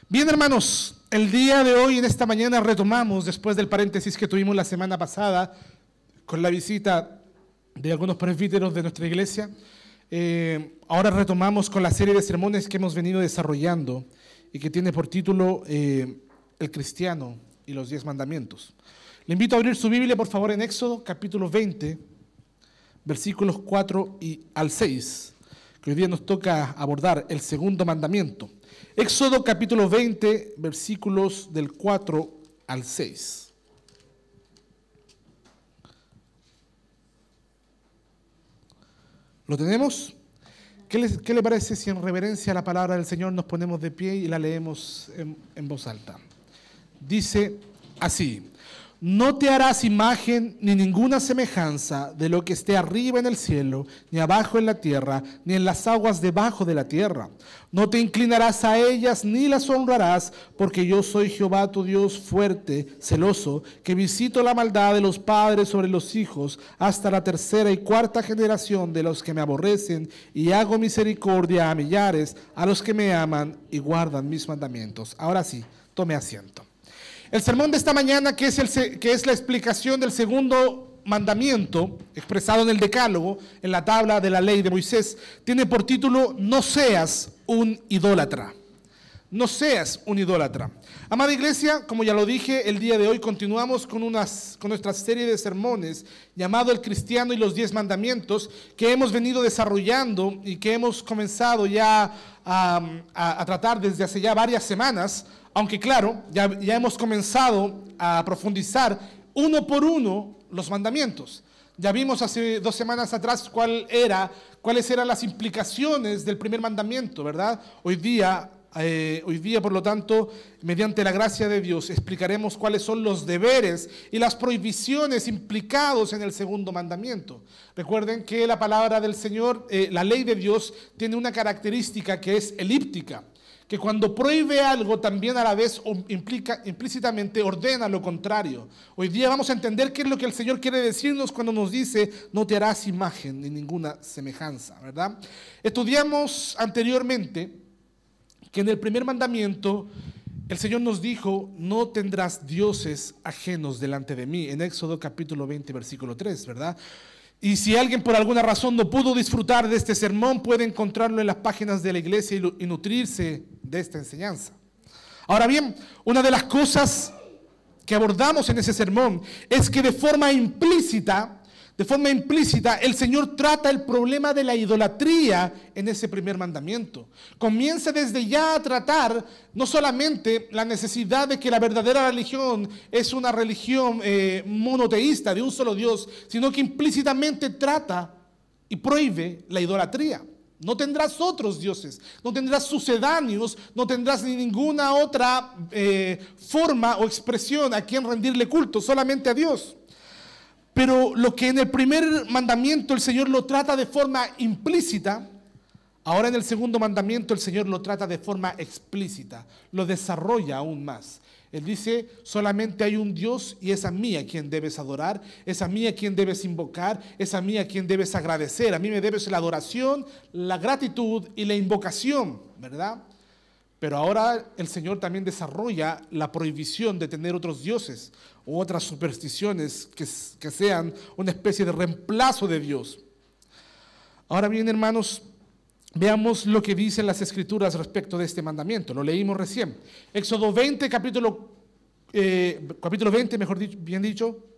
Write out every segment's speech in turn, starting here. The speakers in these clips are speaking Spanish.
Bien, hermanos, el día de hoy, en esta mañana, retomamos, después del paréntesis que tuvimos la semana pasada, con la visita de algunos presbíteros de nuestra iglesia. Ahora retomamos con la serie de sermones que hemos venido desarrollando y que tiene por título El cristiano y los 10 mandamientos. Le invito a abrir su Biblia, por favor, en Éxodo, capítulo 20, versículos 4 al 6, que hoy día nos toca abordar el segundo mandamiento. Éxodo capítulo 20, versículos del 4 al 6. ¿Lo tenemos? ¿Qué le parece si en reverencia a la palabra del Señor nos ponemos de pie y la leemos en voz alta? Dice así: no te harás imagen ni ninguna semejanza de lo que esté arriba en el cielo, ni abajo en la tierra, ni en las aguas debajo de la tierra. No te inclinarás a ellas ni las honrarás, porque yo soy Jehová tu Dios fuerte, celoso, que visito la maldad de los padres sobre los hijos hasta la tercera y cuarta generación de los que me aborrecen, y hago misericordia a millares, a los que me aman y guardan mis mandamientos. Ahora sí, tome asiento. El sermón de esta mañana, que es la explicación del segundo mandamiento, expresado en el Decálogo, en la tabla de la ley de Moisés, tiene por título: no seas un idólatra. No seas un idólatra. Amada iglesia, como ya lo dije, el día de hoy continuamos con nuestra serie de sermones llamado El cristiano y los 10 mandamientos, que hemos venido desarrollando y que hemos comenzado ya a tratar desde hace ya varias semanas. Aunque claro, ya hemos comenzado a profundizar uno por uno los mandamientos. Ya vimos hace 2 semanas atrás cuáles eran las implicaciones del primer mandamiento, ¿verdad? Hoy día, por lo tanto, mediante la gracia de Dios, explicaremos cuáles son los deberes y las prohibiciones implicados en el segundo mandamiento. Recuerden que la palabra del Señor, la ley de Dios, tiene una característica que es elíptica, que cuando prohíbe algo también a la vez implícitamente ordena lo contrario. Hoy día vamos a entender qué es lo que el Señor quiere decirnos cuando nos dice: no te harás imagen ni ninguna semejanza, ¿verdad? Estudiamos anteriormente que en el primer mandamiento el Señor nos dijo: no tendrás dioses ajenos delante de mí, en Éxodo capítulo 20, versículo 3, ¿verdad? Y si alguien por alguna razón no pudo disfrutar de este sermón, puede encontrarlo en las páginas de la iglesia y nutrirse de esta enseñanza. Ahora bien, una de las cosas que abordamos en ese sermón es que de forma implícita, el Señor trata el problema de la idolatría en ese primer mandamiento. Comienza desde ya a tratar no solamente la necesidad de que la verdadera religión es una religión monoteísta, de un solo Dios, sino que implícitamente trata y prohíbe la idolatría. No tendrás otros dioses, no tendrás sucedáneos, no tendrás ni ninguna otra forma o expresión a quien rendirle culto, solamente a Dios. Pero lo que en el primer mandamiento el Señor lo trata de forma implícita, ahora en el segundo mandamiento el Señor lo trata de forma explícita, lo desarrolla aún más. Él dice: solamente hay un Dios y es a mí a quien debes adorar, es a mí a quien debes invocar, es a mí a quien debes agradecer, a mí me debes la adoración, la gratitud y la invocación, ¿verdad? Pero ahora el Señor también desarrolla la prohibición de tener otros dioses u otras supersticiones que sean una especie de reemplazo de Dios. Ahora bien, hermanos, veamos lo que dicen las Escrituras respecto de este mandamiento. Lo leímos recién. Éxodo 20, capítulo 20,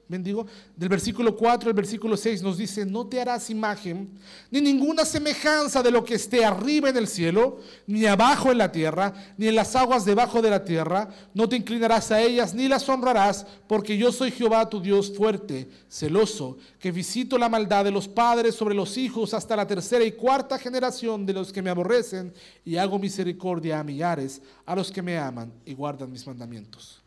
bien digo, del versículo 4 al versículo 6 nos dice: no te harás imagen ni ninguna semejanza de lo que esté arriba en el cielo, ni abajo en la tierra, ni en las aguas debajo de la tierra. No te inclinarás a ellas ni las honrarás, porque yo soy Jehová tu Dios fuerte, celoso, que visito la maldad de los padres sobre los hijos hasta la tercera y cuarta generación de los que me aborrecen, y hago misericordia a millares, a los que me aman y guardan mis mandamientos.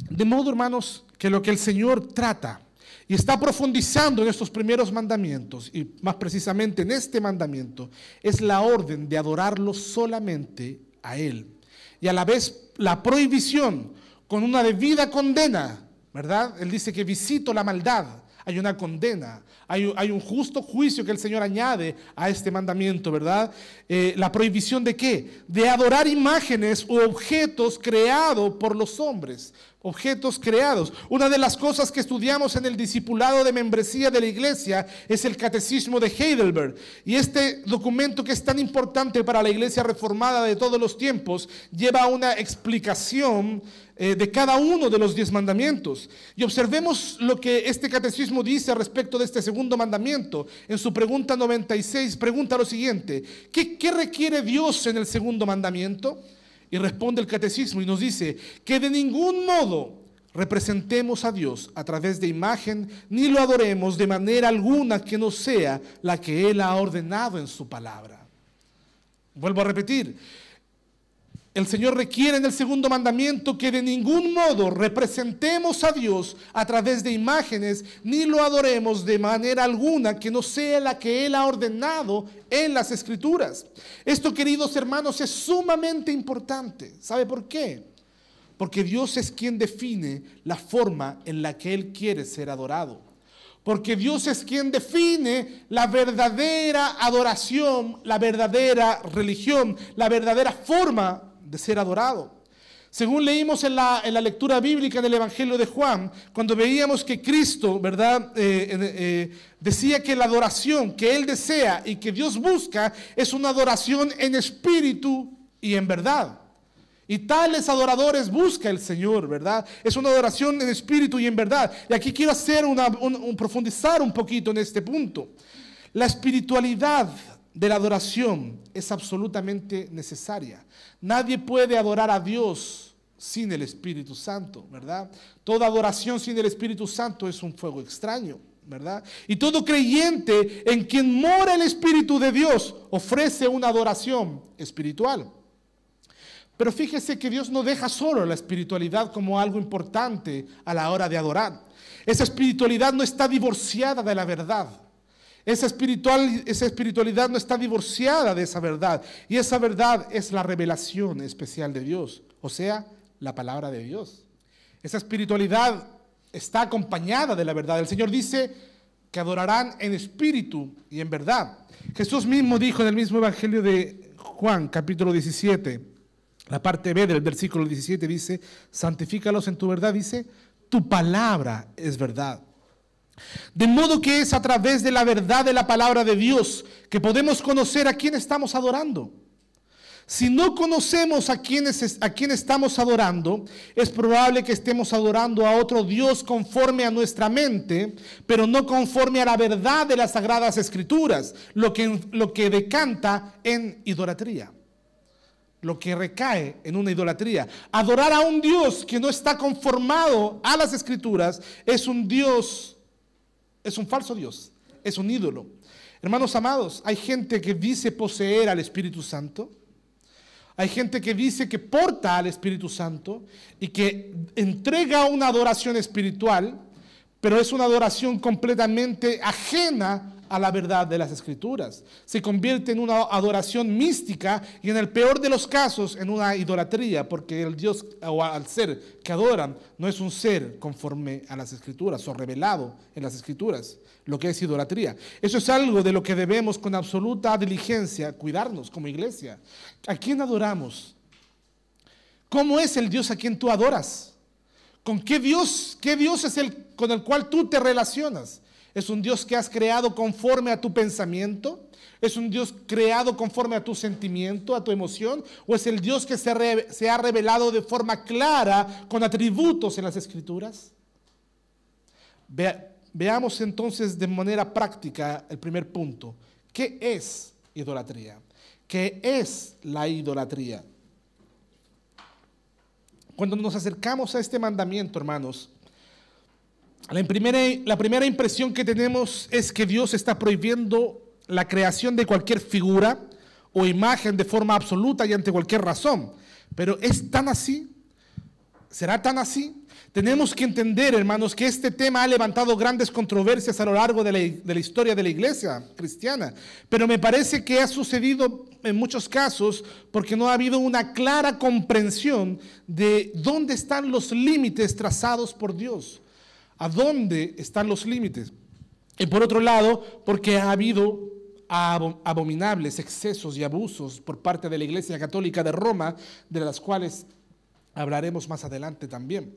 De modo, hermanos, que lo que el Señor trata y está profundizando en estos primeros mandamientos, y más precisamente en este mandamiento, es la orden de adorarlo solamente a Él. Y a la vez la prohibición con una debida condena, ¿verdad? Él dice que visito la maldad. hay una condena, hay un justo juicio que el Señor añade a este mandamiento, ¿verdad? La prohibición ¿de qué? De adorar imágenes u objetos creados por los hombres. Objetos creados. Una de las cosas que estudiamos en el discipulado de membresía de la iglesia es el Catecismo de Heidelberg. Y este documento, que es tan importante para la iglesia reformada de todos los tiempos, lleva una explicación de cada uno de los 10 mandamientos. Y observemos lo que este catecismo dice respecto de este segundo mandamiento. En su pregunta 96 pregunta lo siguiente: ¿qué requiere Dios en el segundo mandamiento? Y responde el catecismo y nos dice que de ningún modo representemos a Dios a través de imagen, ni lo adoremos de manera alguna que no sea la que Él ha ordenado en su palabra. Vuelvo a repetir, el Señor requiere en el segundo mandamiento que de ningún modo representemos a Dios a través de imágenes, ni lo adoremos de manera alguna que no sea la que Él ha ordenado en las Escrituras. Esto, queridos hermanos, es sumamente importante. ¿Sabe por qué? Porque Dios es quien define la forma en la que Él quiere ser adorado. Porque Dios es quien define la verdadera adoración, la verdadera religión, la verdadera forma de ser adorado. Según leímos en la lectura bíblica del Evangelio de Juan, cuando veíamos que Cristo, ¿verdad? Decía que la adoración que Él desea y que Dios busca es una adoración en espíritu y en verdad. Y tales adoradores busca el Señor, ¿verdad? Es una adoración en espíritu y en verdad. Y aquí quiero hacer profundizar un poquito en este punto. La espiritualidad de la adoración es absolutamente necesaria. Nadie puede adorar a Dios sin el Espíritu Santo, ¿verdad? Toda adoración sin el Espíritu Santo es un fuego extraño, ¿verdad? Y todo creyente en quien mora el Espíritu de Dios ofrece una adoración espiritual. Pero fíjese que Dios no deja solo la espiritualidad como algo importante a la hora de adorar. Esa espiritualidad no está divorciada de la verdad. Esa espiritualidad no está divorciada de esa verdad. Y esa verdad es la revelación especial de Dios, o sea, la palabra de Dios. Esa espiritualidad está acompañada de la verdad. El Señor dice que adorarán en espíritu y en verdad. Jesús mismo dijo en el mismo Evangelio de Juan, capítulo 17, la parte B del versículo 17 dice: santifícalos en tu verdad, dice, tu palabra es verdad. De modo que es a través de la verdad de la palabra de Dios que podemos conocer a quién estamos adorando. Si no conocemos a quién estamos adorando, es probable que estemos adorando a otro Dios conforme a nuestra mente, pero no conforme a la verdad de las Sagradas Escrituras, lo que decanta en idolatría. Lo que recae en una idolatría. Adorar a un Dios que no está conformado a las Escrituras es un falso Dios, es un ídolo. Hermanos amados, hay gente que dice poseer al Espíritu Santo, hay gente que dice que porta al Espíritu Santo y que entrega una adoración espiritual, pero es una adoración completamente ajena a la verdad de las Escrituras. Se convierte en una adoración mística y en el peor de los casos en una idolatría, porque el Dios o al ser que adoran no es un ser conforme a las Escrituras o revelado en las Escrituras, lo que es idolatría. Eso es algo de lo que debemos con absoluta diligencia cuidarnos como iglesia. ¿A quién adoramos? ¿Cómo es el Dios a quien tú adoras? ¿Con qué Dios es el con el cual tú te relacionas? ¿Es un Dios que has creado conforme a tu pensamiento? ¿Es un Dios creado conforme a tu sentimiento, a tu emoción? ¿O es el Dios que se ha revelado de forma clara con atributos en las Escrituras? Veamos entonces de manera práctica el primer punto. ¿Qué es idolatría? ¿Qué es la idolatría? Cuando nos acercamos a este mandamiento, hermanos, la primera impresión que tenemos es que Dios está prohibiendo la creación de cualquier figura o imagen de forma absoluta y ante cualquier razón. Pero ¿es tan así? ¿Será tan así? Tenemos que entender, hermanos, que este tema ha levantado grandes controversias a lo largo de la historia de la iglesia cristiana. Pero me parece que ha sucedido en muchos casos porque no ha habido una clara comprensión de dónde están los límites trazados por Dios. ¿A dónde están los límites? Y por otro lado, porque ha habido abominables excesos y abusos por parte de la Iglesia Católica de Roma, de las cuales hablaremos más adelante también.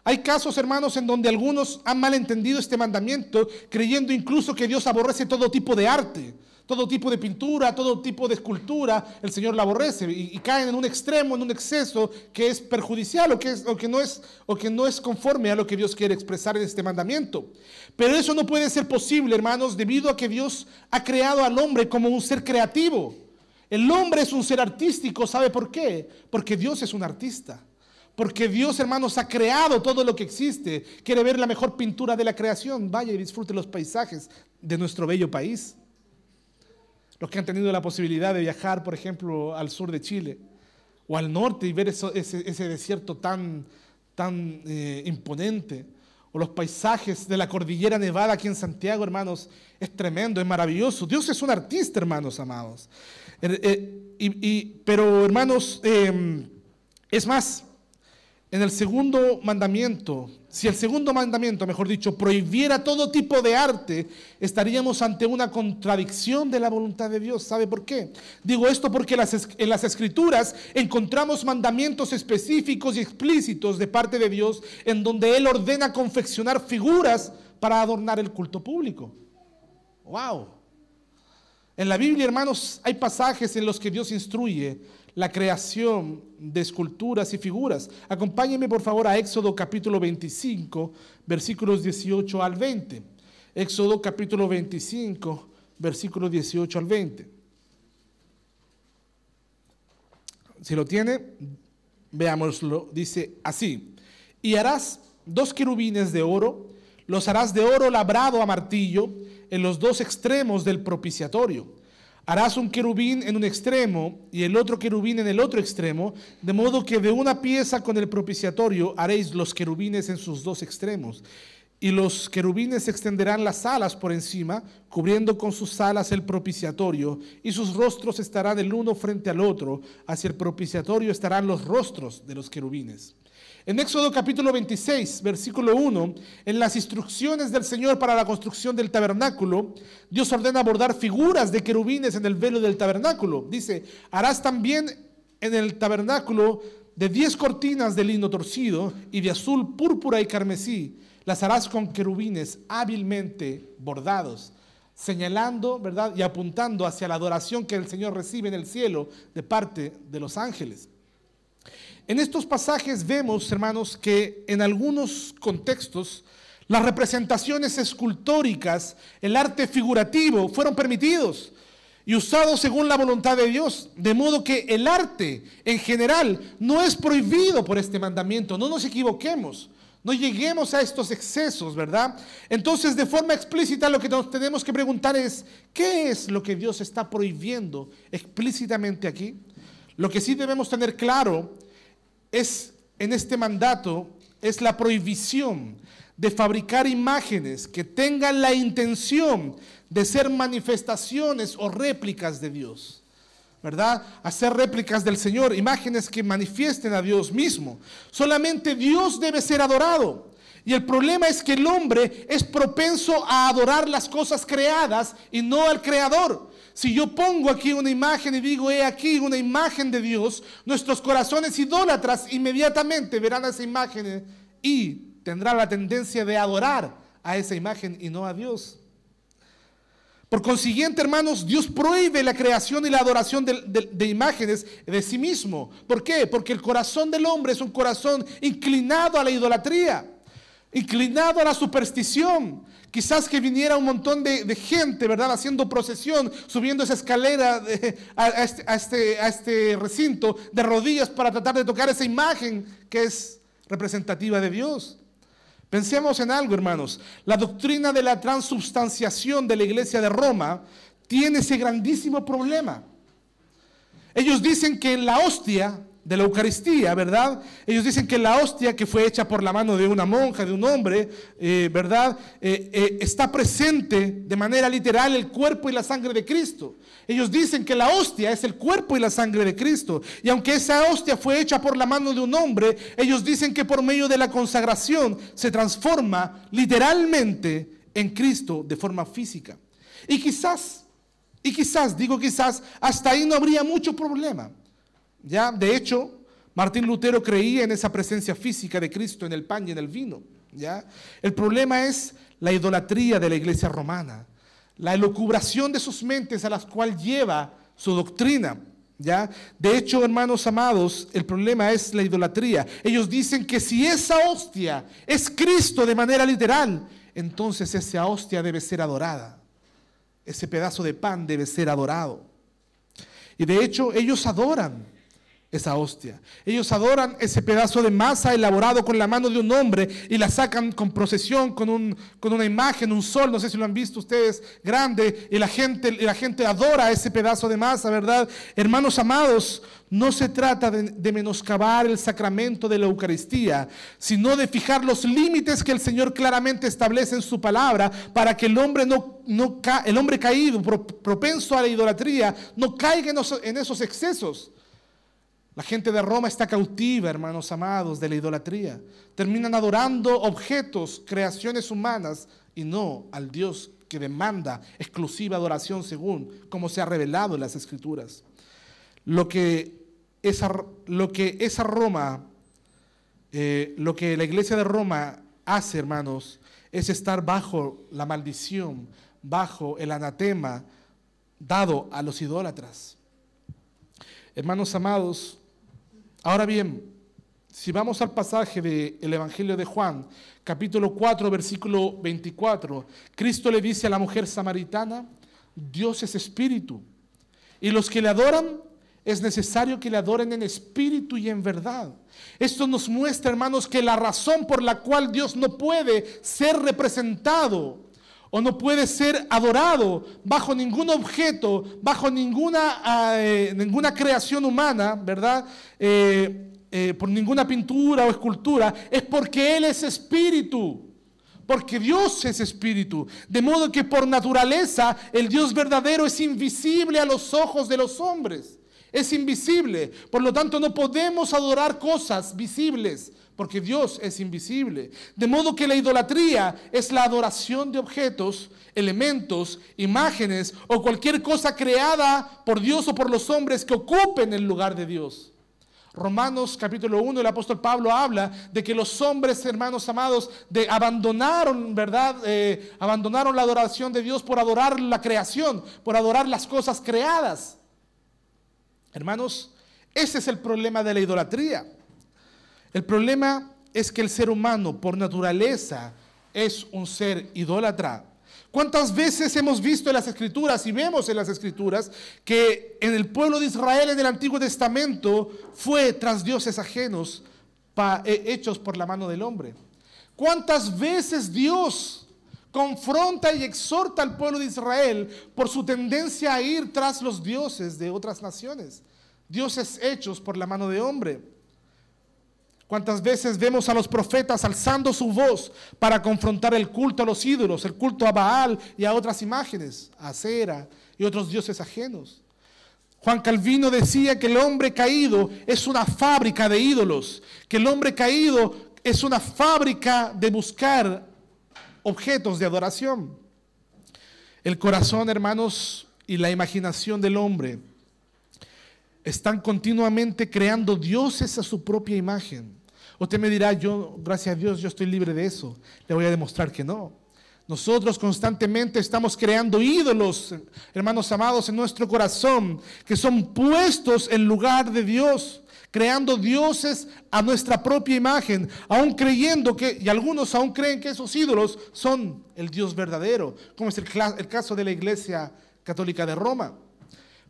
Hay casos, hermanos, en donde algunos han malentendido este mandamiento, creyendo incluso que Dios aborrece todo tipo de arte, todo tipo de pintura, todo tipo de escultura. El Señor la aborrece y caen en un extremo, en un exceso que es perjudicial o que no es conforme a lo que Dios quiere expresar en este mandamiento. Pero eso no puede ser posible, hermanos, debido a que Dios ha creado al hombre como un ser creativo. El hombre es un ser artístico. ¿Sabe por qué? Porque Dios es un artista. Porque Dios, hermanos, ha creado todo lo que existe. Quiere ver la mejor pintura de la creación. Vaya y disfrute los paisajes de nuestro bello país. Los que han tenido la posibilidad de viajar, por ejemplo, al sur de Chile o al norte y ver ese desierto tan imponente, o los paisajes de la cordillera Nevada aquí en Santiago, hermanos, es tremendo, es maravilloso. Dios es un artista, hermanos amados. Pero, hermanos, es más, en el segundo mandamiento, si el segundo mandamiento, mejor dicho, prohibiera todo tipo de arte, estaríamos ante una contradicción de la voluntad de Dios. ¿Sabe por qué? Digo esto porque en las Escrituras encontramos mandamientos específicos y explícitos de parte de Dios, en donde Él ordena confeccionar figuras para adornar el culto público. ¡Wow! En la Biblia, hermanos, hay pasajes en los que Dios instruye la creación de esculturas y figuras. Acompáñenme por favor a Éxodo capítulo 25, versículos 18 al 20. Éxodo capítulo 25, versículos 18 al 20. Si lo tiene, veámoslo. Dice así: y harás 2 querubines de oro, los harás de oro labrado a martillo en los 2 extremos del propiciatorio. Harás un querubín en un extremo y el otro querubín en el otro extremo, de modo que de una pieza con el propiciatorio haréis los querubines en sus 2 extremos. Y los querubines extenderán las alas por encima, cubriendo con sus alas el propiciatorio, y sus rostros estarán el uno frente al otro. Hacia el propiciatorio estarán los rostros de los querubines. En Éxodo capítulo 26, versículo 1, en las instrucciones del Señor para la construcción del tabernáculo, Dios ordena bordar figuras de querubines en el velo del tabernáculo. Dice: harás también en el tabernáculo de 10 cortinas de lino torcido y de azul, púrpura y carmesí. Las harás con querubines hábilmente bordados, señalando, ¿verdad?, y apuntando hacia la adoración que el Señor recibe en el cielo de parte de los ángeles. En estos pasajes vemos, hermanos, que en algunos contextos las representaciones escultóricas, el arte figurativo fueron permitidos y usados según la voluntad de Dios, de modo que el arte en general no es prohibido por este mandamiento. No nos equivoquemos, no lleguemos a estos excesos, ¿verdad? Entonces, de forma explícita, lo que nos tenemos que preguntar es: ¿qué es lo que Dios está prohibiendo explícitamente aquí? Lo que sí debemos tener claro es, en este mandato, es la prohibición de fabricar imágenes que tengan la intención de ser manifestaciones o réplicas de Dios, ¿verdad? Hacer réplicas del Señor, imágenes que manifiesten a Dios mismo. Solamente Dios debe ser adorado. Y el problema es que el hombre es propenso a adorar las cosas creadas y no al Creador. Si yo pongo aquí una imagen y digo: he aquí una imagen de Dios, nuestros corazones idólatras inmediatamente verán esa imagen y tendrán la tendencia de adorar a esa imagen y no a Dios. Por consiguiente, hermanos, Dios prohíbe la creación y la adoración de imágenes de sí mismo. ¿Por qué? Porque el corazón del hombre es un corazón inclinado a la idolatría, inclinado a la superstición. Quizás que viniera un montón de gente, ¿verdad?, haciendo procesión, subiendo esa escalera a este recinto de rodillas para tratar de tocar esa imagen que es representativa de Dios. Pensemos en algo, hermanos. La doctrina de la transubstanciación de la Iglesia de Roma tiene ese grandísimo problema. Ellos dicen que en la hostia de la Eucaristía, ¿verdad? Ellos dicen que la hostia que fue hecha por la mano de una monja, de un hombre, ¿verdad? Está presente de manera literal el cuerpo y la sangre de Cristo. Ellos dicen que la hostia es el cuerpo y la sangre de Cristo. Y aunque esa hostia fue hecha por la mano de un hombre, ellos dicen que por medio de la consagración se transforma literalmente en Cristo de forma física. Y quizás, digo quizás, hasta ahí no habría mucho problema. ¿Ya? De hecho, Martín Lutero creía en esa presencia física de Cristo en el pan y en el vino. ¿Ya? El problema es la idolatría de la iglesia romana, la elucubración de sus mentes a las cuales lleva su doctrina. ¿Ya? De hecho, hermanos amados, el problema es la idolatría. Ellos dicen que si esa hostia es Cristo de manera literal, entonces esa hostia debe ser adorada. Ese pedazo de pan debe ser adorado. Y de hecho, ellos adoran esa hostia. Ellos adoran ese pedazo de masa elaborado con la mano de un hombre y la sacan con procesión, con una imagen, un sol, no sé si lo han visto ustedes, grande, y la gente adora ese pedazo de masa, ¿verdad? Hermanos amados, no se trata de menoscabar el sacramento de la Eucaristía, sino de fijar los límites que el Señor claramente establece en su palabra para que el hombre el hombre caído, propenso a la idolatría, no caiga en esos excesos. La gente de Roma está cautiva, hermanos amados, de la idolatría. Terminan adorando objetos, creaciones humanas, y no al Dios que demanda exclusiva adoración según como se ha revelado en las Escrituras. Lo que la iglesia de Roma hace, hermanos, es estar bajo la maldición, bajo el anatema dado a los idólatras. Hermanos amados, ahora bien, si vamos al pasaje del Evangelio de Juan, capítulo 4, versículo 24, Cristo le dice a la mujer samaritana: Dios es espíritu, y los que le adoran es necesario que le adoren en espíritu y en verdad. Esto nos muestra, hermanos, que la razón por la cual Dios no puede ser representado o no puede ser adorado bajo ningún objeto, bajo ninguna creación humana, ¿verdad? Por ninguna pintura o escultura, es porque Él es espíritu. Porque Dios es espíritu. De modo que por naturaleza el Dios verdadero es invisible a los ojos de los hombres. Es invisible. Por lo tanto, no podemos adorar cosas visibles, porque Dios es invisible. De modo que la idolatría es la adoración de objetos, elementos, imágenes o cualquier cosa creada por Dios o por los hombres que ocupen el lugar de Dios. Romanos capítulo 1, el apóstol Pablo habla de que los hombres, hermanos amados, abandonaron, ¿verdad? Abandonaron la adoración de Dios por adorar la creación, por adorar las cosas creadas. Hermanos, ese es el problema de la idolatría. El problema es que el ser humano por naturaleza es un ser idólatra. ¿Cuántas veces hemos visto en las Escrituras y vemos en las Escrituras que en el pueblo de Israel en el Antiguo Testamento fue tras dioses ajenos hechos por la mano del hombre? ¿Cuántas veces Dios confronta y exhorta al pueblo de Israel por su tendencia a ir tras los dioses de otras naciones? Dioses hechos por la mano de hombre. ¿Cuántas veces vemos a los profetas alzando su voz para confrontar el culto a los ídolos, el culto a Baal y a otras imágenes, a Acera y otros dioses ajenos? Juan Calvino decía que el hombre caído es una fábrica de ídolos, que el hombre caído es una fábrica de buscar objetos de adoración. El corazón, hermanos, y la imaginación del hombre están continuamente creando dioses a su propia imagen. Usted me dirá: yo, gracias a Dios, yo estoy libre de eso. Le voy a demostrar que no. Nosotros constantemente estamos creando ídolos, hermanos amados, en nuestro corazón, que son puestos en lugar de Dios, creando dioses a nuestra propia imagen, aún creyendo y algunos aún creen que esos ídolos son el Dios verdadero, como es el caso de la Iglesia Católica de Roma.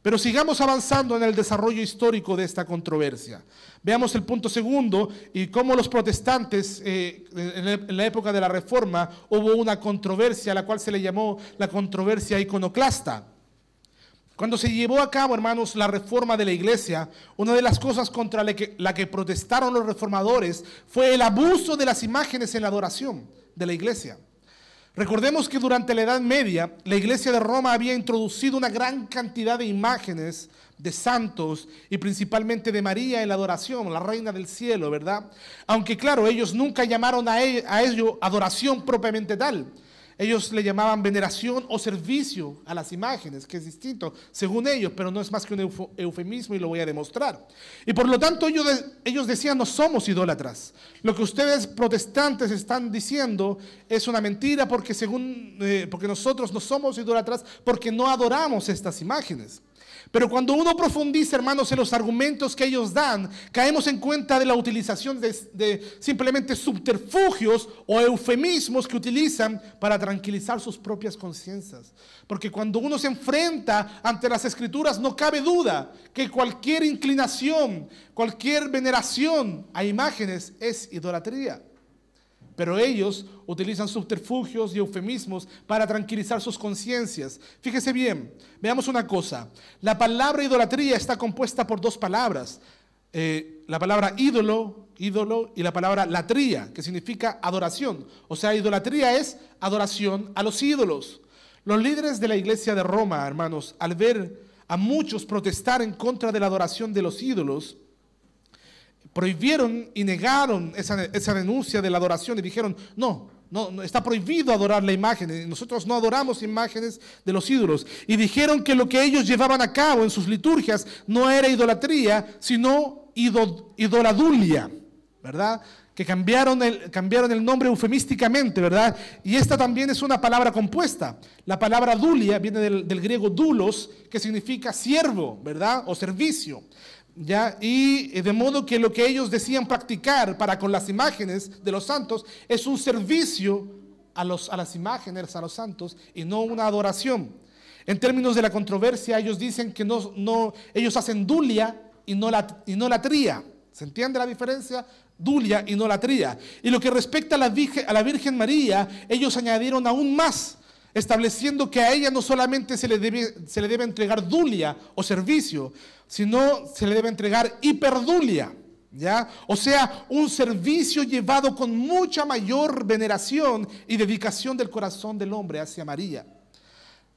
Pero sigamos avanzando en el desarrollo histórico de esta controversia. Veamos el punto segundo y cómo los protestantes en la época de la Reforma hubo una controversia a la cual se le llamó la controversia iconoclasta. Cuando se llevó a cabo, hermanos, la reforma de la iglesia, una de las cosas contra la que protestaron los reformadores fue el abuso de las imágenes en la adoración de la iglesia. Recordemos que durante la Edad Media, la iglesia de Roma había introducido una gran cantidad de imágenes de santos y principalmente de María en la adoración, la reina del cielo, ¿verdad? Aunque claro, ellos nunca llamaron a ello adoración propiamente tal. Ellos le llamaban veneración o servicio a las imágenes, que es distinto según ellos, pero no es más que un eufemismo y lo voy a demostrar. Y por lo tanto ellos decían, no somos idólatras. Lo que ustedes protestantes están diciendo es una mentira porque nosotros no somos idólatras porque no adoramos estas imágenes. Pero cuando uno profundiza, hermanos, en los argumentos que ellos dan, caemos en cuenta de la utilización de simplemente subterfugios o eufemismos que utilizan para tranquilizar sus propias conciencias. Porque cuando uno se enfrenta ante las Escrituras, no cabe duda que cualquier inclinación, cualquier veneración a imágenes es idolatría. Pero ellos utilizan subterfugios y eufemismos para tranquilizar sus conciencias. Fíjese bien, veamos una cosa. La palabra idolatría está compuesta por dos palabras. La palabra ídolo y la palabra latría, que significa adoración. O sea, idolatría es adoración a los ídolos. Los líderes de la iglesia de Roma, hermanos, al ver a muchos protestar en contra de la adoración de los ídolos, prohibieron y negaron esa denuncia de la adoración y dijeron, no, está prohibido adorar la imagen, nosotros no adoramos imágenes de los ídolos. Y dijeron que lo que ellos llevaban a cabo en sus liturgias no era idolatría, sino idoladulia, ¿verdad? Que cambiaron el nombre eufemísticamente, ¿verdad? Y esta también es una palabra compuesta. La palabra dulia viene del griego doulos, que significa siervo, ¿verdad? O servicio. ¿Ya? Y de modo que lo que ellos decían practicar para con las imágenes de los santos es un servicio a las imágenes, a los santos, y no una adoración. En términos de la controversia, ellos dicen que ellos hacen dulia y no latría. ¿Se entiende la diferencia? Dulia y no latría. Y lo que respecta a la Virgen María, ellos añadieron aún más, estableciendo que a ella no solamente se le debe entregar dulia o servicio, sino se le debe entregar hiperdulia, ¿ya? O sea, un servicio llevado con mucha mayor veneración y dedicación del corazón del hombre hacia María,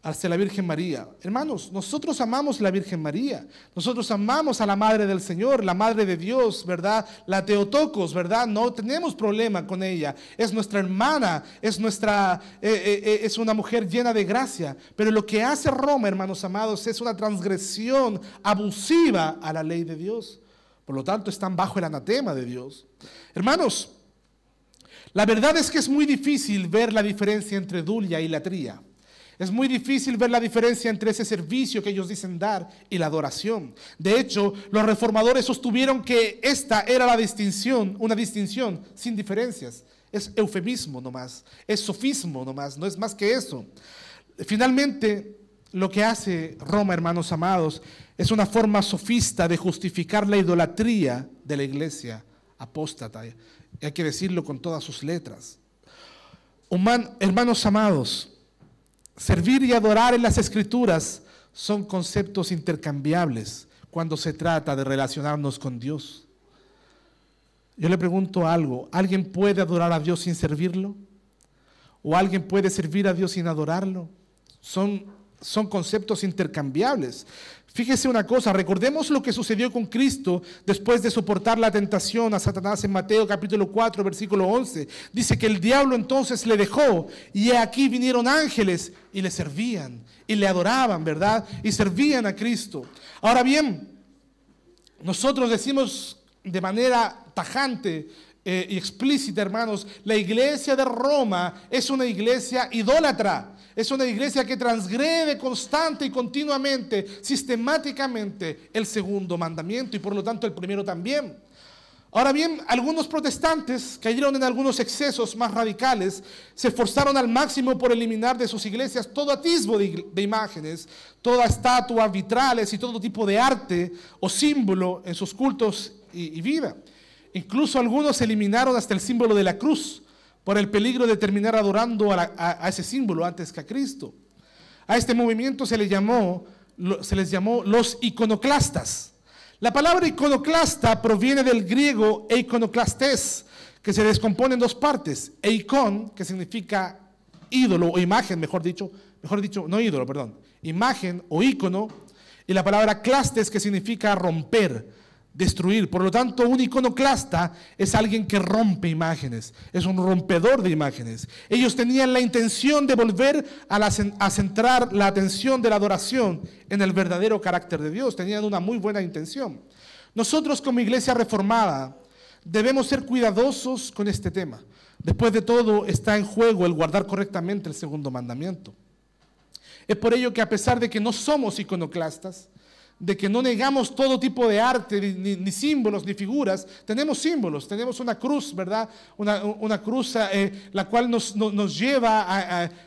hacia la Virgen María. Hermanos, nosotros amamos la Virgen María, nosotros amamos a la Madre del Señor, la Madre de Dios, ¿verdad? La Teotocos, ¿verdad? No tenemos problema con ella, es nuestra hermana, es una mujer llena de gracia, pero lo que hace Roma, hermanos amados, es una transgresión abusiva a la ley de Dios. Por lo tanto, están bajo el anatema de Dios. Hermanos, la verdad es que es muy difícil ver la diferencia entre dulia y latría. Es muy difícil ver la diferencia entre ese servicio que ellos dicen dar y la adoración. De hecho, los reformadores sostuvieron que esta era una distinción sin diferencias. Es eufemismo nomás, es sofismo nomás, no es más que eso. Finalmente, lo que hace Roma, hermanos amados, es una forma sofista de justificar la idolatría de la iglesia apóstata. Y hay que decirlo con todas sus letras. Hermanos amados, servir y adorar en las Escrituras son conceptos intercambiables cuando se trata de relacionarnos con Dios. Yo le pregunto algo, ¿alguien puede adorar a Dios sin servirlo? ¿O alguien puede servir a Dios sin adorarlo? Son conceptos intercambiables. Fíjese una cosa, recordemos lo que sucedió con Cristo después de soportar la tentación a Satanás en Mateo capítulo 4, versículo 11. Dice que el diablo entonces le dejó y aquí vinieron ángeles y le servían y le adoraban, ¿verdad? Y servían a Cristo. Ahora bien, nosotros decimos de manera tajante y explícita, hermanos, la iglesia de Roma es una iglesia idólatra. Es una iglesia que transgrede constante y continuamente, sistemáticamente, el segundo mandamiento y por lo tanto el primero también. Ahora bien, algunos protestantes cayeron en algunos excesos más radicales, se esforzaron al máximo por eliminar de sus iglesias todo atisbo de imágenes, toda estatua, vitrales y todo tipo de arte o símbolo en sus cultos y vida. Incluso algunos eliminaron hasta el símbolo de la cruz, por el peligro de terminar adorando a ese símbolo antes que a Cristo. A este movimiento se le llamó se les llamó los iconoclastas. La palabra iconoclasta proviene del griego eikonoklastes, que se descompone en dos partes. Eikon, que significa ídolo o imagen, mejor dicho, no ídolo, perdón, imagen o ícono, y la palabra clastes, que significa romper, destruir. Por lo tanto, un iconoclasta es alguien que rompe imágenes, es un rompedor de imágenes. Ellos tenían la intención de volver a centrar la atención de la adoración en el verdadero carácter de Dios. Tenían una muy buena intención. Nosotros, como iglesia reformada, debemos ser cuidadosos con este tema. Después de todo, está en juego el guardar correctamente el segundo mandamiento. Es por ello que, a pesar de que no somos iconoclastas, de que no negamos todo tipo de arte, ni símbolos, ni figuras, tenemos símbolos, tenemos una cruz, ¿verdad? Una cruz la cual nos lleva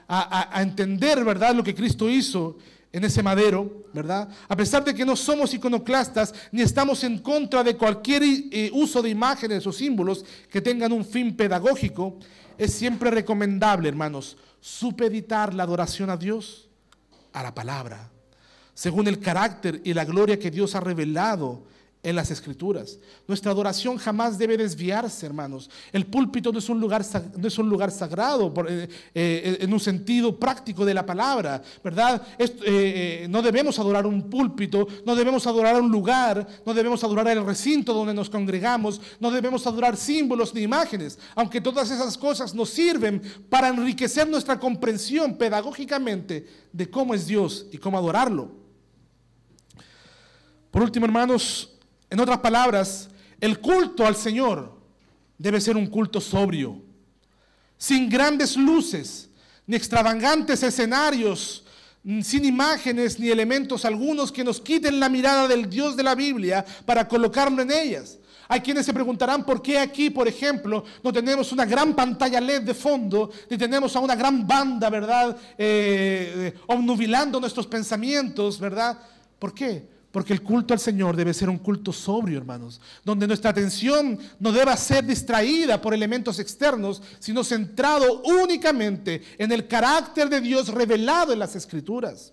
a entender, ¿verdad?, lo que Cristo hizo en ese madero, ¿verdad? A pesar de que no somos iconoclastas, ni estamos en contra de cualquier uso de imágenes o símbolos que tengan un fin pedagógico, es siempre recomendable, hermanos, supeditar la adoración a Dios a la palabra, según el carácter y la gloria que Dios ha revelado en las Escrituras. Nuestra adoración jamás debe desviarse, hermanos. El púlpito no es un lugar sagrado en un sentido práctico de la palabra, ¿verdad? No debemos adorar un púlpito, no debemos adorar un lugar, no debemos adorar el recinto donde nos congregamos, no debemos adorar símbolos ni imágenes, aunque todas esas cosas nos sirven para enriquecer nuestra comprensión pedagógicamente de cómo es Dios y cómo adorarlo. Por último, hermanos, en otras palabras, el culto al Señor debe ser un culto sobrio, sin grandes luces, ni extravagantes escenarios, sin imágenes ni elementos algunos que nos quiten la mirada del Dios de la Biblia para colocarlo en ellas. Hay quienes se preguntarán por qué aquí, por ejemplo, no tenemos una gran pantalla LED de fondo, ni tenemos a una gran banda, ¿verdad?, obnubilando nuestros pensamientos, ¿verdad? ¿Por qué? Porque el culto al Señor debe ser un culto sobrio, hermanos, donde nuestra atención no deba ser distraída por elementos externos, sino centrado únicamente en el carácter de Dios revelado en las Escrituras.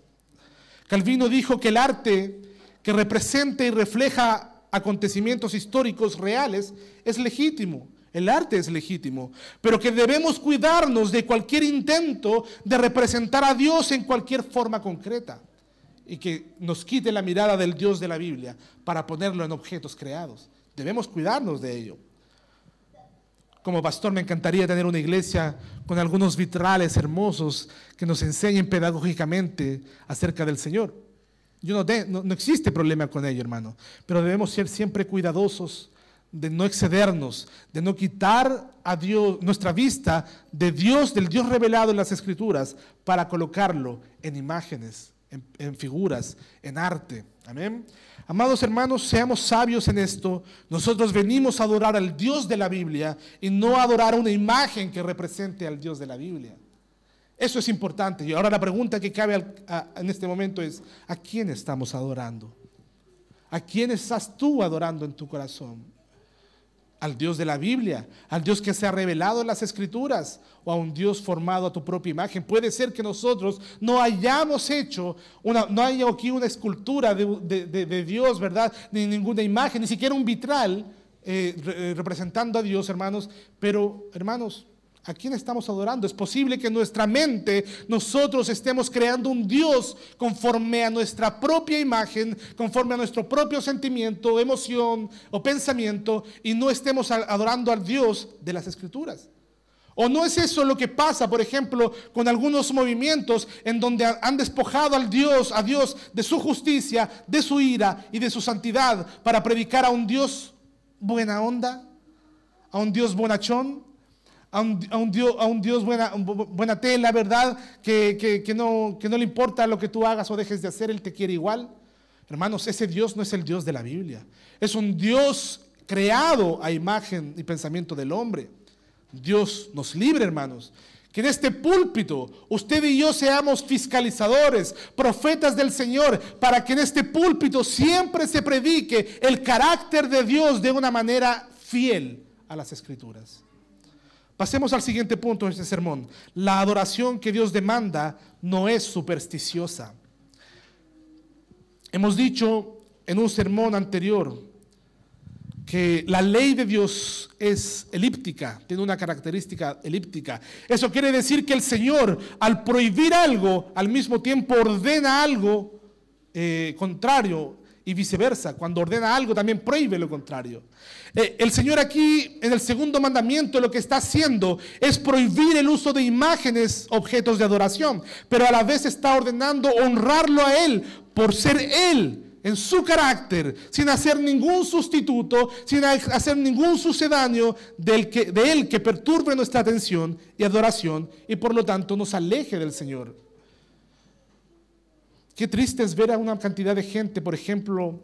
Calvino dijo que el arte que representa y refleja acontecimientos históricos reales es legítimo. El arte es legítimo, pero que debemos cuidarnos de cualquier intento de representar a Dios en cualquier forma concreta y que nos quite la mirada del Dios de la Biblia para ponerlo en objetos creados. Debemos cuidarnos de ello. Como pastor me encantaría tener una iglesia con algunos vitrales hermosos que nos enseñen pedagógicamente acerca del Señor. No existe problema con ello, hermano, pero debemos ser siempre cuidadosos de no excedernos, de no quitar a Dios, nuestra vista de Dios, del Dios revelado en las Escrituras, para colocarlo en imágenes, en figuras, en arte. Amén. Amados hermanos, seamos sabios en esto. Nosotros venimos a adorar al Dios de la Biblia y no a adorar una imagen que represente al Dios de la Biblia. Eso es importante. Y ahora la pregunta que cabe en este momento es: ¿a quién estamos adorando? ¿A quién estás tú adorando en tu corazón? ¿Al Dios de la Biblia? ¿Al Dios que se ha revelado en las Escrituras? ¿O a un Dios formado a tu propia imagen? Puede ser que nosotros no hayamos hecho, no haya aquí una escultura de Dios, ¿verdad? Ni ninguna imagen, ni siquiera un vitral representando a Dios, hermanos. Pero, hermanos, ¿a quién estamos adorando? Es posible que en nuestra mente nosotros estemos creando un Dios conforme a nuestra propia imagen, conforme a nuestro propio sentimiento, emoción o pensamiento, y no estemos adorando al Dios de las Escrituras. ¿O no es eso lo que pasa, por ejemplo, con algunos movimientos en donde han despojado a Dios de su justicia, de su ira y de su santidad para predicar a un Dios buena onda, a un Dios bonachón? A un Dios buena tela, ¿verdad? Que no le importa lo que tú hagas o dejes de hacer, Él te quiere igual. Hermanos, ese Dios no es el Dios de la Biblia. Es un Dios creado a imagen y pensamiento del hombre. Dios nos libre, hermanos, que en este púlpito usted y yo seamos fiscalizadores, profetas del Señor, para que en este púlpito siempre se predique el carácter de Dios de una manera fiel a las Escrituras. Pasemos al siguiente punto de este sermón. La adoración que Dios demanda no es supersticiosa. Hemos dicho en un sermón anterior que la ley de Dios es elíptica, tiene una característica elíptica. Eso quiere decir que el Señor, al prohibir algo, al mismo tiempo ordena algo contrario, y viceversa. Cuando ordena algo, también prohíbe lo contrario. El Señor aquí, en el segundo mandamiento, lo que está haciendo es prohibir el uso de imágenes, objetos de adoración, pero a la vez está ordenando honrarlo a Él por ser Él, en su carácter, sin hacer ningún sustituto, sin hacer ningún sucedáneo de Él que perturbe nuestra atención y adoración, y por lo tanto nos aleje del Señor. Qué triste es ver a una cantidad de gente, por ejemplo,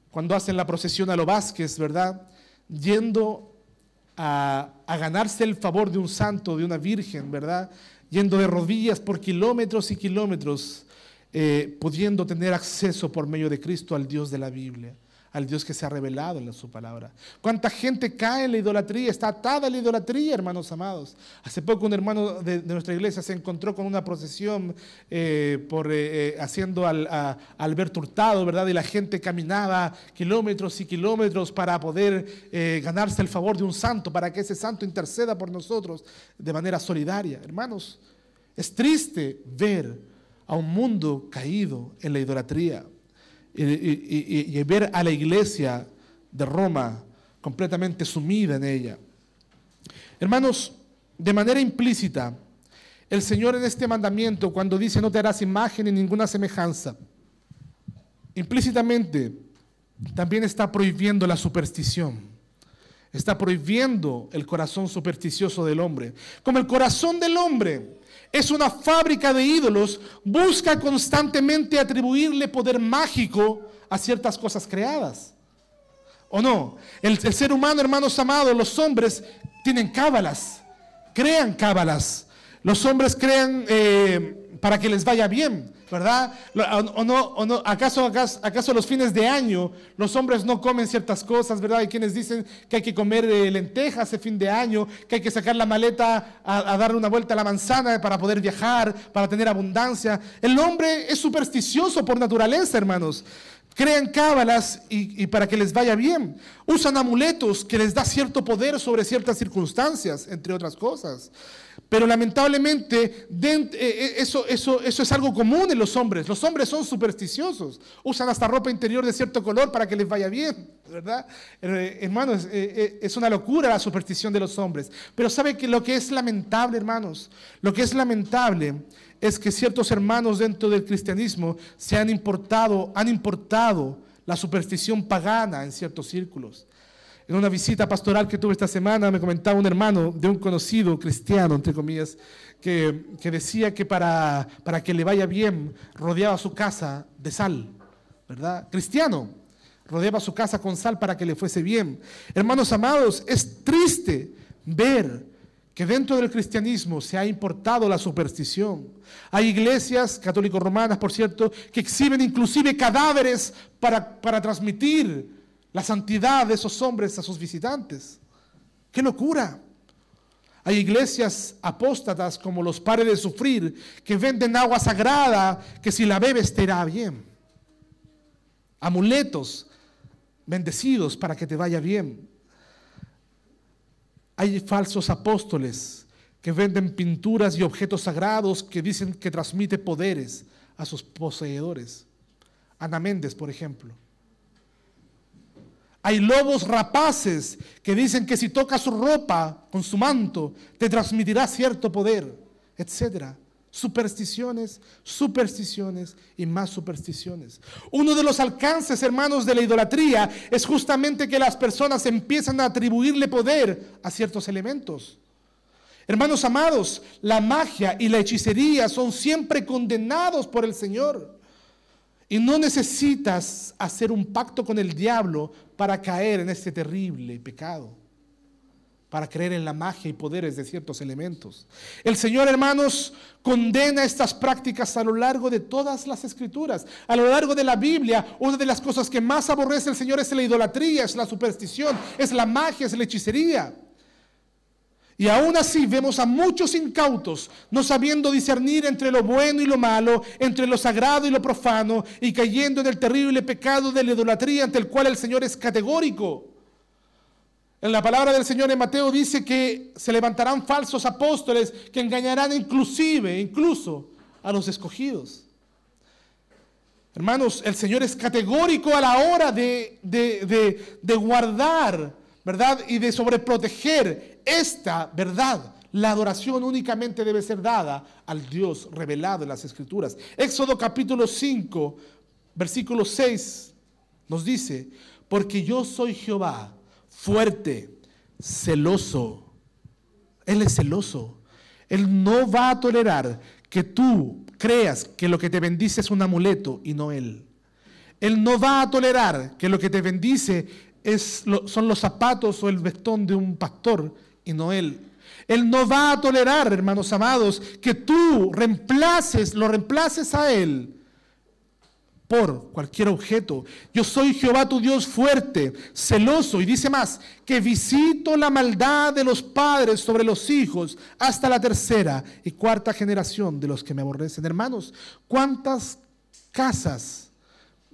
cuando hacen la procesión a lo Vázquez, ¿verdad? Yendo a ganarse el favor de un santo, de una virgen, ¿verdad? Yendo de rodillas por kilómetros y kilómetros, pudiendo tener acceso por medio de Cristo al Dios de la Biblia, al Dios que se ha revelado en su palabra. ¿Cuánta gente cae en la idolatría? Está atada a la idolatría, hermanos amados. Hace poco un hermano de nuestra iglesia se encontró con una procesión haciendo a Alberto Hurtado, ¿verdad? Y la gente caminaba kilómetros y kilómetros para poder ganarse el favor de un santo, para que ese santo interceda por nosotros de manera solidaria. Hermanos, es triste ver a un mundo caído en la idolatría. Y ver a la iglesia de Roma completamente sumida en ella. Hermanos, de manera implícita, el Señor en este mandamiento, cuando dice no te harás imagen ni ninguna semejanza, implícitamente también está prohibiendo la superstición. Está prohibiendo el corazón supersticioso del hombre. Como el corazón del hombre es una fábrica de ídolos, busca constantemente atribuirle poder mágico a ciertas cosas creadas. ¿O no? El ser humano, hermanos amados, los hombres tienen cábalas, crean cábalas. Los hombres crean para que les vaya bien, ¿verdad? ¿O no? ¿Acaso los fines de año los hombres no comen ciertas cosas, ¿verdad? Hay quienes dicen que hay que comer lentejas el fin de año, que hay que sacar la maleta a darle una vuelta a la manzana para poder viajar, para tener abundancia. El hombre es supersticioso por naturaleza, hermanos. Crean cábalas y para que les vaya bien. Usan amuletos que les da cierto poder sobre ciertas circunstancias, entre otras cosas. Pero lamentablemente eso es algo común en los hombres. Los hombres son supersticiosos. Usan hasta ropa interior de cierto color para que les vaya bien, ¿verdad? Hermanos, es una locura la superstición de los hombres. Pero ¿sabe que lo que es lamentable, hermanos? Lo que es lamentable es que ciertos hermanos dentro del cristianismo han importado la superstición pagana en ciertos círculos. En una visita pastoral que tuve esta semana me comentaba un hermano de un conocido cristiano, entre comillas, que decía que para que le vaya bien rodeaba su casa de sal, ¿verdad? Cristiano, rodeaba su casa con sal para que le fuese bien. Hermanos amados, es triste ver que dentro del cristianismo se ha importado la superstición. Hay iglesias católico-romanas, por cierto, que exhiben inclusive cadáveres para transmitir la santidad de esos hombres a sus visitantes. ¡Qué locura! Hay iglesias apóstatas como los Pares de Sufrir que venden agua sagrada que si la bebes te irá bien. Amuletos bendecidos para que te vaya bien. Hay falsos apóstoles que venden pinturas y objetos sagrados que dicen que transmite poderes a sus poseedores. Ana Méndez, por ejemplo. Hay lobos rapaces que dicen que si tocas su ropa con su manto, te transmitirá cierto poder, etc. Supersticiones, supersticiones y más supersticiones. Uno de los alcances, hermanos, de la idolatría es justamente que las personas empiezan a atribuirle poder a ciertos elementos. Hermanos amados, la magia y la hechicería son siempre condenados por el Señor. Y no necesitas hacer un pacto con el diablo para caer en este terrible pecado, para creer en la magia y poderes de ciertos elementos. El Señor, hermanos, condena estas prácticas a lo largo de todas las Escrituras. A lo largo de la Biblia, una de las cosas que más aborrece el Señor es la idolatría, es la superstición, es la magia, es la hechicería. Y aún así vemos a muchos incautos, no sabiendo discernir entre lo bueno y lo malo, entre lo sagrado y lo profano, y cayendo en el terrible pecado de la idolatría, ante el cual el Señor es categórico. En la palabra del Señor en Mateo dice que se levantarán falsos apóstoles que engañarán incluso a los escogidos. Hermanos, el Señor es categórico a la hora de guardar, ¿verdad? Y de sobreproteger esta verdad. La adoración únicamente debe ser dada al Dios revelado en las Escrituras. Éxodo capítulo 5, versículo 6 nos dice: porque yo soy Jehová, fuerte, celoso. Él es celoso. Él no va a tolerar que tú creas que lo que te bendice es un amuleto y no Él. Él no va a tolerar que lo que te bendice son los zapatos o el vestón de un pastor y no Él. Él no va a tolerar, hermanos amados, que tú lo reemplaces a Él por cualquier objeto. Yo soy Jehová tu Dios fuerte, celoso, y dice más, que visito la maldad de los padres sobre los hijos hasta la tercera y cuarta generación de los que me aborrecen. Hermanos, ¿cuántas casas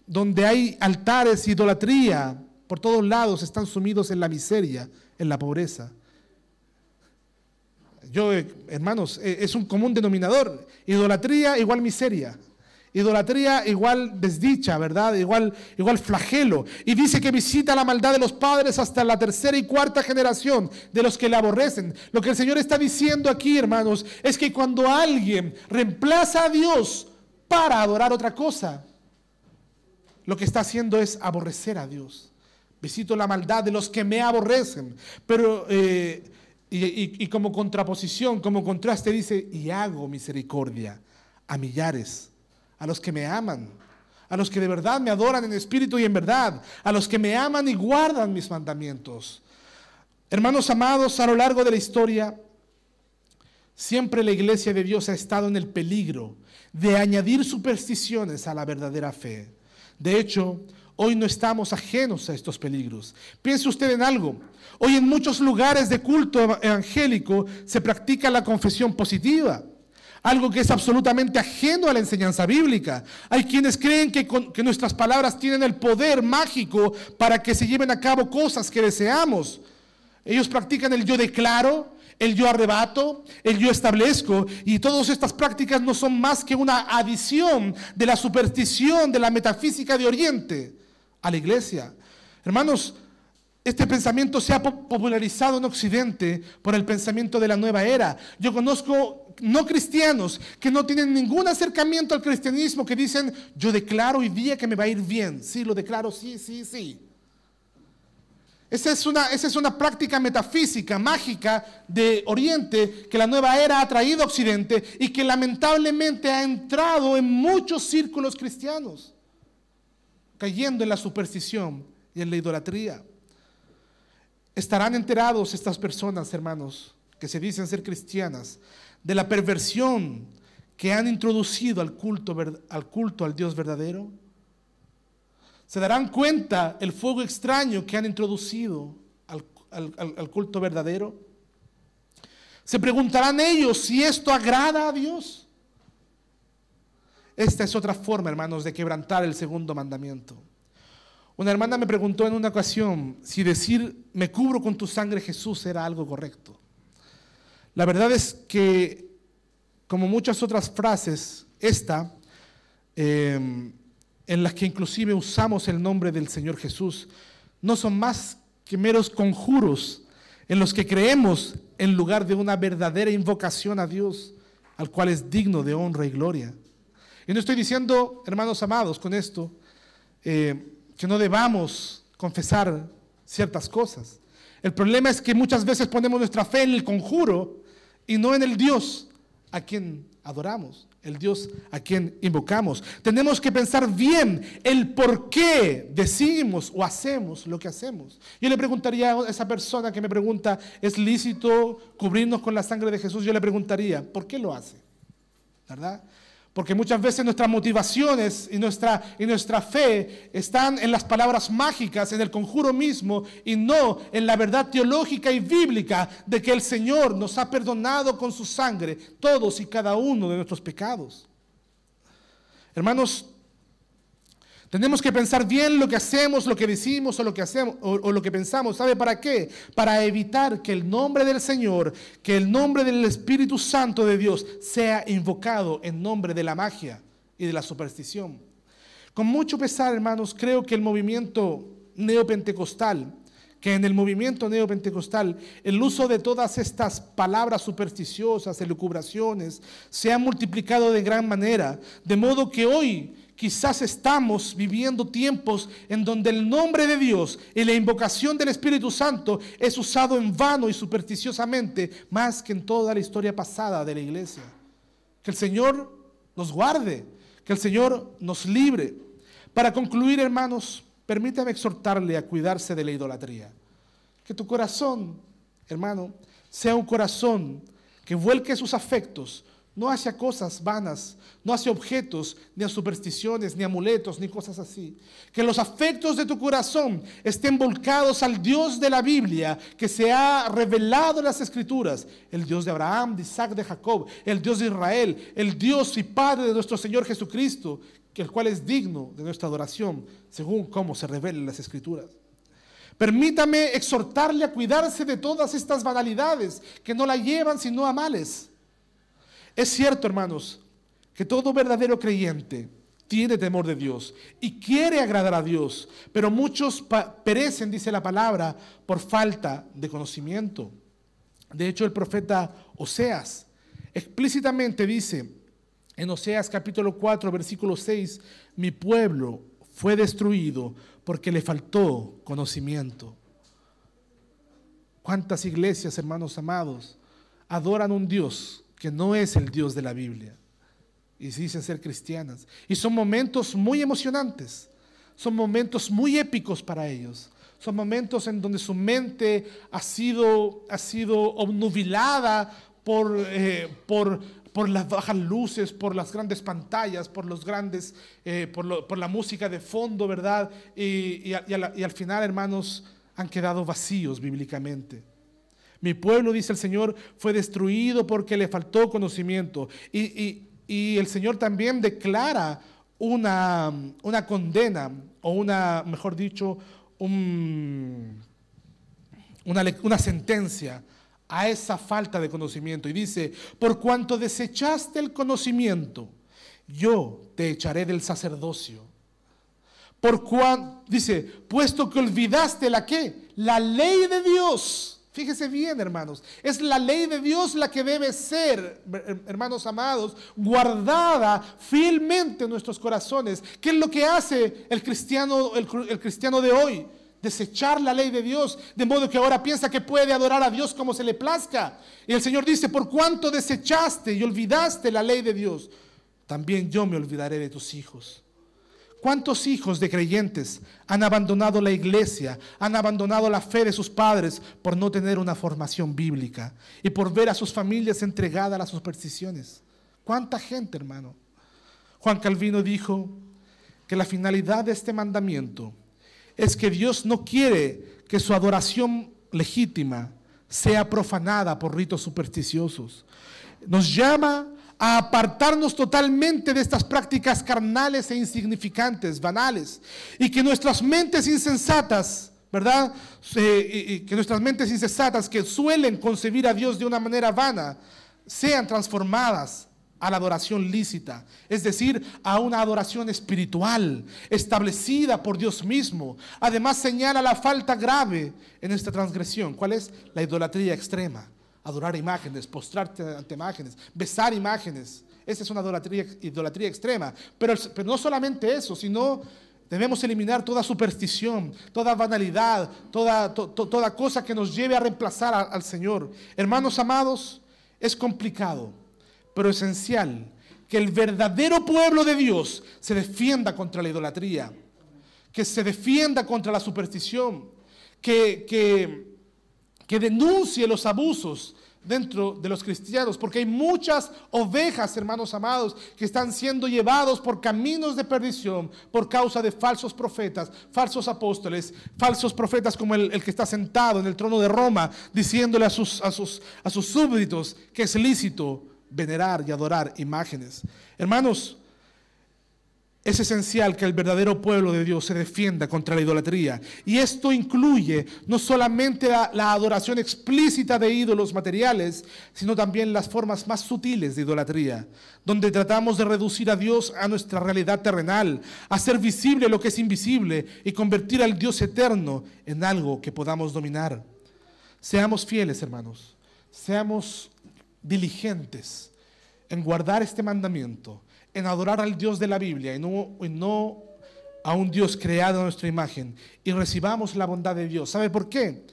donde hay altares y idolatría por todos lados están sumidos en la miseria, en la pobreza? Hermanos, es un común denominador. Idolatría igual miseria. Idolatría igual desdicha, ¿verdad? Igual flagelo. Y dice que visita la maldad de los padres hasta la tercera y cuarta generación de los que le aborrecen. Lo que el Señor está diciendo aquí, hermanos, es que cuando alguien reemplaza a Dios para adorar otra cosa, lo que está haciendo es aborrecer a Dios. Visito la maldad de los que me aborrecen. Pero, y como contraposición, como contraste dice, y hago misericordia a millares, a los que me aman, a los que de verdad me adoran en espíritu y en verdad, a los que me aman y guardan mis mandamientos. Hermanos amados, a lo largo de la historia, siempre la iglesia de Dios ha estado en el peligro de añadir supersticiones a la verdadera fe. De hecho, hoy no estamos ajenos a estos peligros. Piense usted en algo. Hoy en muchos lugares de culto evangélico se practica la confesión positiva, algo que es absolutamente ajeno a la enseñanza bíblica. Hay quienes creen que nuestras palabras tienen el poder mágico para que se lleven a cabo cosas que deseamos. Ellos practican el yo declaro, el yo arrebato, el yo establezco, y todas estas prácticas no son más que una adición de la superstición, de la metafísica de Oriente a la iglesia. Hermanos, este pensamiento se ha popularizado en Occidente por el pensamiento de la nueva era. Yo conozco no cristianos que no tienen ningún acercamiento al cristianismo, que dicen, yo declaro hoy día que me va a ir bien. Sí, lo declaro, sí. Esa es una práctica metafísica, mágica de Oriente que la nueva era ha traído a Occidente y que lamentablemente ha entrado en muchos círculos cristianos, cayendo en la superstición y en la idolatría. Estarán enterados estas personas, hermanos, que se dicen ser cristianas, de la perversión que han introducido al culto al Dios verdadero. Se darán cuenta el fuego extraño que han introducido al culto verdadero. Se preguntarán ellos si esto agrada a Dios. Esta es otra forma, hermanos, de quebrantar el segundo mandamiento. Una hermana me preguntó en una ocasión si decir me cubro con tu sangre, Jesús, era algo correcto. La verdad es que, como muchas otras frases, esta en las que inclusive usamos el nombre del Señor Jesús, no son más que meros conjuros en los que creemos en lugar de una verdadera invocación a Dios, al cual es digno de honra y gloria. Y no estoy diciendo, hermanos amados, con esto, que no debamos confesar ciertas cosas. El problema es que muchas veces ponemos nuestra fe en el conjuro y no en el Dios a quien adoramos, el Dios a quien invocamos. Tenemos que pensar bien el por qué decimos o hacemos lo que hacemos. Yo le preguntaría a esa persona que me pregunta, ¿es lícito cubrirnos con la sangre de Jesús? Yo le preguntaría, ¿por qué lo hace? ¿Verdad? Porque muchas veces nuestras motivaciones y nuestra fe están en las palabras mágicas, en el conjuro mismo, y no en la verdad teológica y bíblica de que el Señor nos ha perdonado con su sangre todos y cada uno de nuestros pecados. Hermanos, tenemos que pensar bien lo que hacemos, lo que decimos o lo que hacemos o lo que pensamos. ¿Sabe para qué? Para evitar que el nombre del Señor, que el nombre del Espíritu Santo de Dios sea invocado en nombre de la magia y de la superstición. Con mucho pesar, hermanos, creo que el movimiento neopentecostal, el uso de todas estas palabras supersticiosas, elucubraciones, se ha multiplicado de gran manera, de modo que hoy quizás estamos viviendo tiempos en donde el nombre de Dios y la invocación del Espíritu Santo es usado en vano y supersticiosamente más que en toda la historia pasada de la iglesia. Que el Señor nos guarde, que el Señor nos libre. Para concluir, hermanos, permítame exhortarle a cuidarse de la idolatría. Que tu corazón, hermano, sea un corazón que vuelque sus afectos no hacia cosas vanas, no hacia objetos, ni a supersticiones, ni amuletos, ni cosas así. Que los afectos de tu corazón estén volcados al Dios de la Biblia, que se ha revelado en las Escrituras, el Dios de Abraham, de Isaac, de Jacob, el Dios de Israel, el Dios y Padre de nuestro Señor Jesucristo, el cual es digno de nuestra adoración, según cómo se revela en las Escrituras. Permítame exhortarle a cuidarse de todas estas banalidades que no la llevan sino a males. Es cierto, hermanos, que todo verdadero creyente tiene temor de Dios y quiere agradar a Dios, pero muchos perecen, dice la palabra, por falta de conocimiento. De hecho, el profeta Oseas explícitamente dice en Oseas capítulo 4, versículo 6, mi pueblo fue destruido porque le faltó conocimiento. ¿Cuántas iglesias, hermanos amados, adoran un Dios que no es el Dios de la Biblia y se dicen ser cristianas? Y son momentos muy emocionantes, son momentos muy épicos para ellos, son momentos en donde su mente ha sido obnubilada por las bajas luces, por las grandes pantallas, por la música de fondo, ¿verdad? Y al final, hermanos, han quedado vacíos bíblicamente. Mi pueblo, dice el Señor, fue destruido porque le faltó conocimiento. Y el Señor también declara una condena, o mejor dicho, una sentencia a esa falta de conocimiento. Y dice, por cuanto desechaste el conocimiento, yo te echaré del sacerdocio. Dice, puesto que olvidaste la ley de Dios. Fíjese bien, hermanos, es la ley de Dios la que debe ser, hermanos amados, guardada fielmente en nuestros corazones. ¿Qué es lo que hace el cristiano de hoy? Desechar la ley de Dios, de modo que ahora piensa que puede adorar a Dios como se le plazca. Y el Señor dice, por cuanto desechaste y olvidaste la ley de Dios, también yo me olvidaré de tus hijos. ¿Cuántos hijos de creyentes han abandonado la iglesia, han abandonado la fe de sus padres por no tener una formación bíblica y por ver a sus familias entregadas a las supersticiones? ¿Cuánta gente, hermano? Juan Calvino dijo que la finalidad de este mandamiento es que Dios no quiere que su adoración legítima sea profanada por ritos supersticiosos. Nos llama a apartarnos totalmente de estas prácticas carnales e insignificantes, banales, y que nuestras mentes insensatas, ¿verdad? Que nuestras mentes insensatas que suelen concebir a Dios de una manera vana, sean transformadas a la adoración lícita, es decir, a una adoración espiritual establecida por Dios mismo. Además señala la falta grave en esta transgresión. ¿Cuál es? La idolatría extrema. Adorar imágenes, postrarte ante imágenes, besar imágenes. Esa es una idolatría extrema. Pero no solamente eso, sino debemos eliminar toda superstición, toda banalidad, toda cosa que nos lleve a reemplazar al Señor. Hermanos amados, es complicado, pero esencial que el verdadero pueblo de Dios se defienda contra la idolatría, que se defienda contra la superstición, que denuncie los abusos dentro de los cristianos, porque hay muchas ovejas, hermanos amados, que están siendo llevados por caminos de perdición por causa de falsos profetas, falsos apóstoles, falsos profetas como el que está sentado en el trono de Roma, diciéndole a sus súbditos que es lícito venerar y adorar imágenes. Hermanos, es esencial que el verdadero pueblo de Dios se defienda contra la idolatría. Y esto incluye no solamente la adoración explícita de ídolos materiales, sino también las formas más sutiles de idolatría, donde tratamos de reducir a Dios a nuestra realidad terrenal, hacer visible lo que es invisible y convertir al Dios eterno en algo que podamos dominar. Seamos fieles, hermanos. Seamos diligentes en guardar este mandamiento, en adorar al Dios de la Biblia y no a un Dios creado a nuestra imagen, y recibamos la bondad de Dios. ¿Sabe por qué?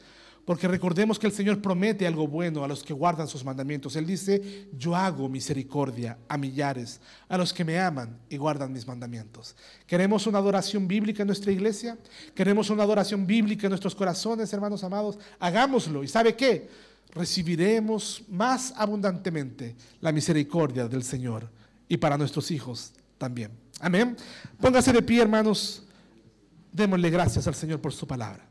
Porque recordemos que el Señor promete algo bueno a los que guardan sus mandamientos. Él dice: yo hago misericordia a millares, a los que me aman y guardan mis mandamientos. ¿Queremos una adoración bíblica en nuestra iglesia? ¿Queremos una adoración bíblica en nuestros corazones, hermanos amados? Hagámoslo. ¿Y sabe qué? Recibiremos más abundantemente la misericordia del Señor, y para nuestros hijos también. Amén. Póngase de pie, hermanos. Démosle gracias al Señor por su palabra.